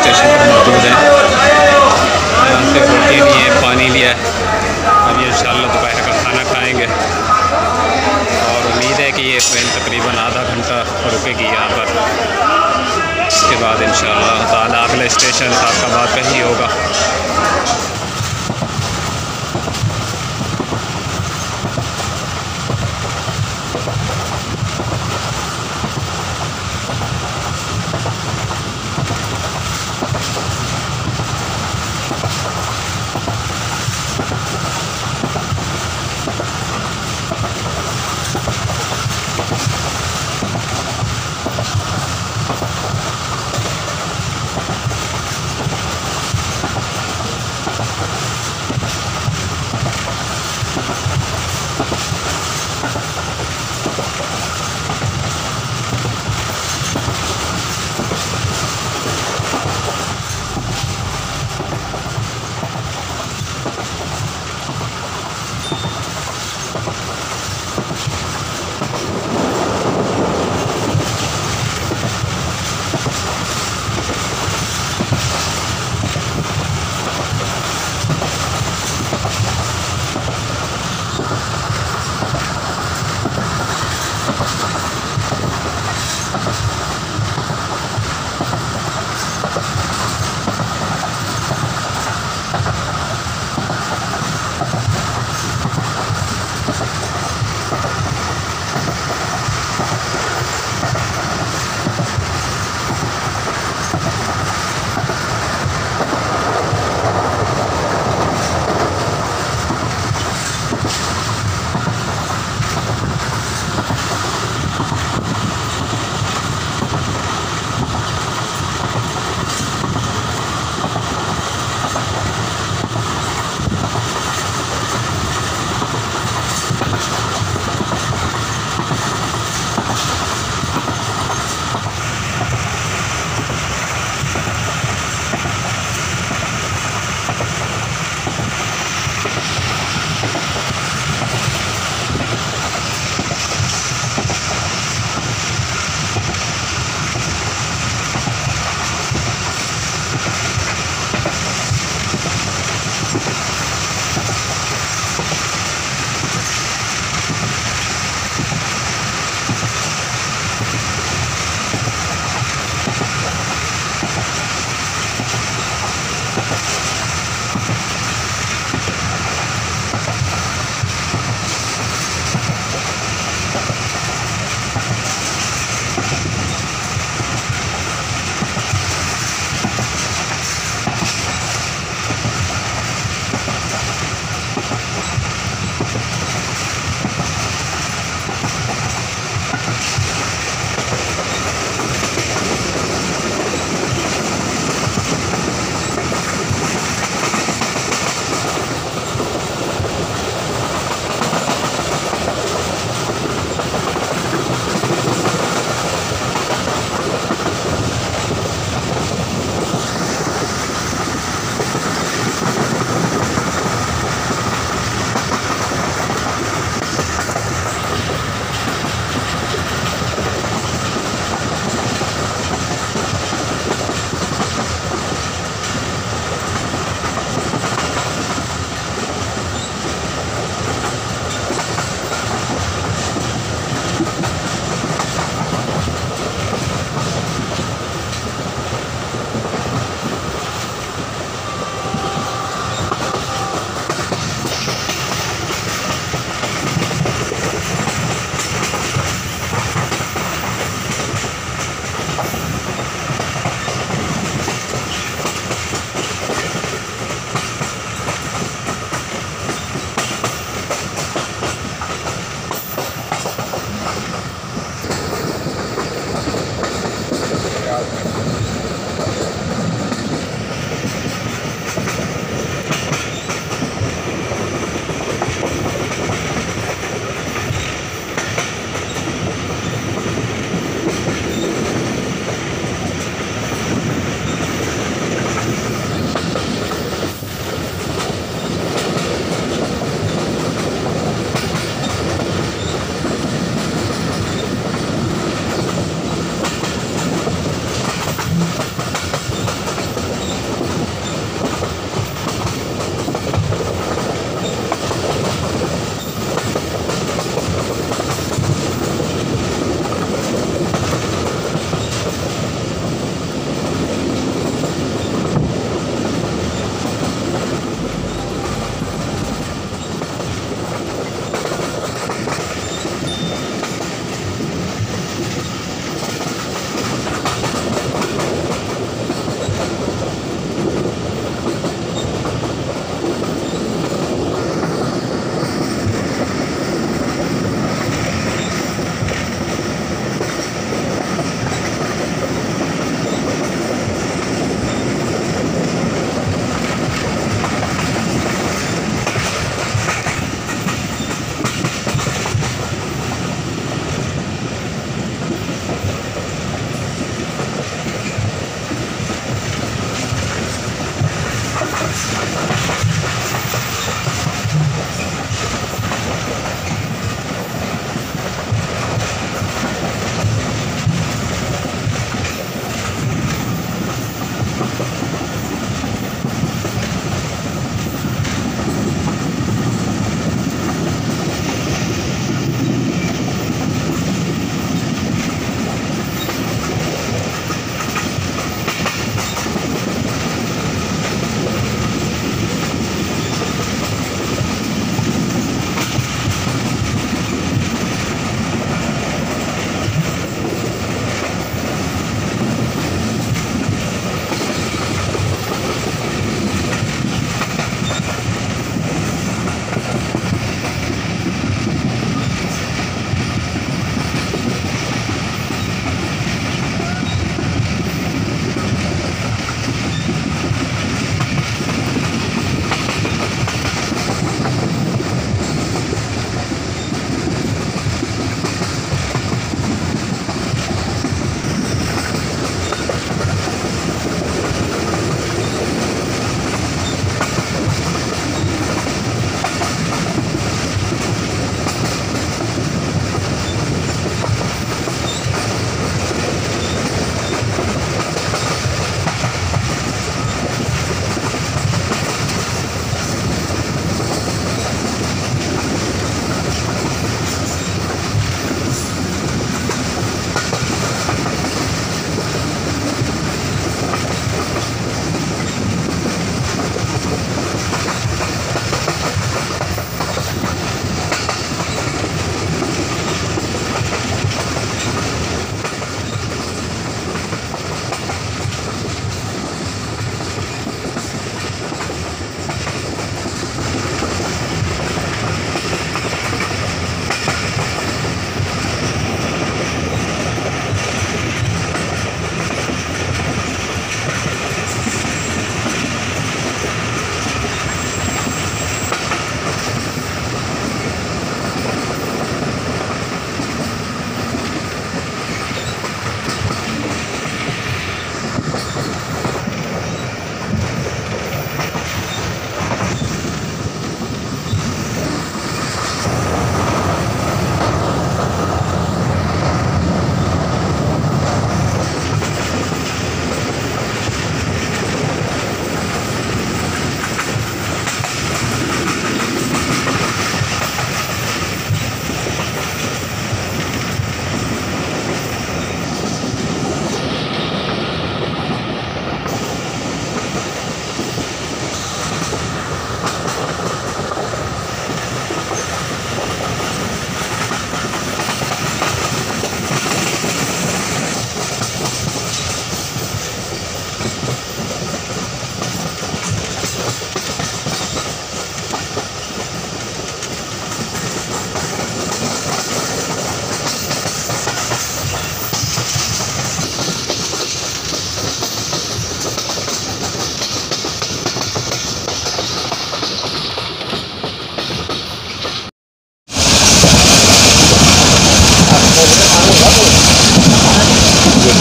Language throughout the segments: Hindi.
स्टेशन पर मौजूद हैं। यहाँ से रोटी ली है, पानी लिया है। अब ये इंशाल्लाह दोपहर का खाना खाएंगे और उम्मीद है कि ये ट्रेन तकरीबन आधा घंटा रुकेगी यहाँ पर। इसके बाद इंशाल्लाह ताला अगला स्टेशन साखबाद का ही होगा।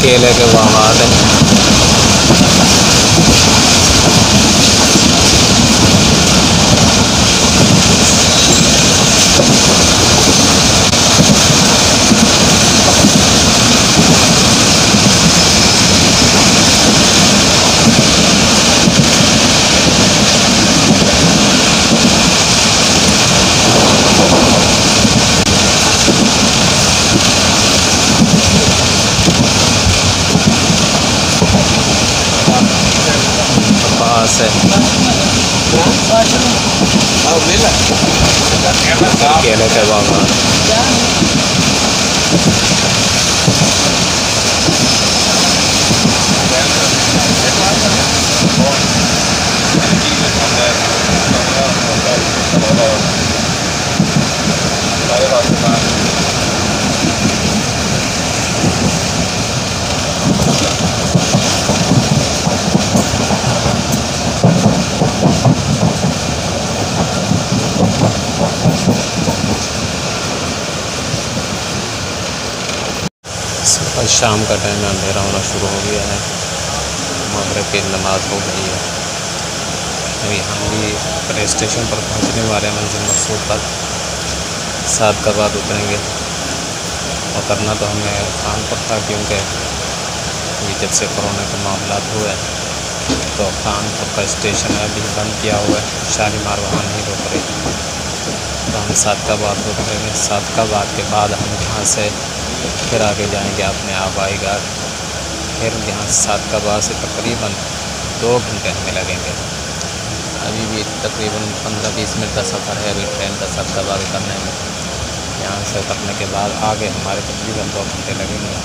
केले के बागात है। से केले के बागान और शाम का टाइम में अंधेरा होना शुरू हो गया है। मगरिब की नमाज़ हो गई है। अभी हम भी प्ले स्टेशन पर पहुंचने वाले हैं मंजिल मकसूद पर। 7 का बाद उतरेंगे। उतरना तो हमें कानपुर था, क्योंकि ये जब से कोरोना के मामला हुए तो कानपुर का स्टेशन अभी बंद किया हुआ है। शालीमार वहाँ नहीं रुक रही, तो हम 7 का बाद उतरेंगे। 7 का बाद के बाद हम यहाँ से फिर आगे जाएंगे अपने आबाई घर। फिर यहाँ 7 का बाद से तकरीबन 2 घंटे हमें लगेंगे। अभी भी तकरीबन 15-20 मिनट का सफ़र है अभी ट्रेन का 7 का बाद उतरने में। यहाँ से उतरने के बाद आगे हमारे तकरीबन 2 घंटे लगेंगे।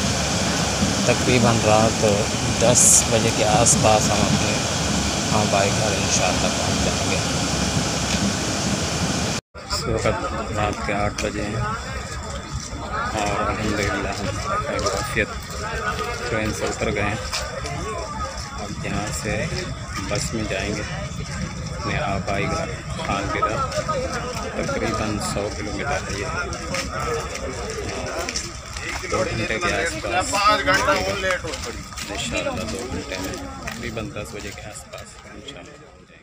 तकरीबन रात 10 बजे के आसपास हम अपने आबाई घर इंशाअल्लाह पहुँच जाएंगे। इस वक्त रात के 8 बजे हैं और अल्हम्दुलिल्लाह हम वाफियत ट्रेन से उतर गए हैं। अब यहाँ से बस में जाएंगे अपने आबाई घर खानगिरा। तकरीबन 100 किलोमीटर है ये। 2 घंटे के आसपास इंशाअल्लाह 2 घंटे में तकरीबन 10 बजे के आसपास इंशाअल्लाह।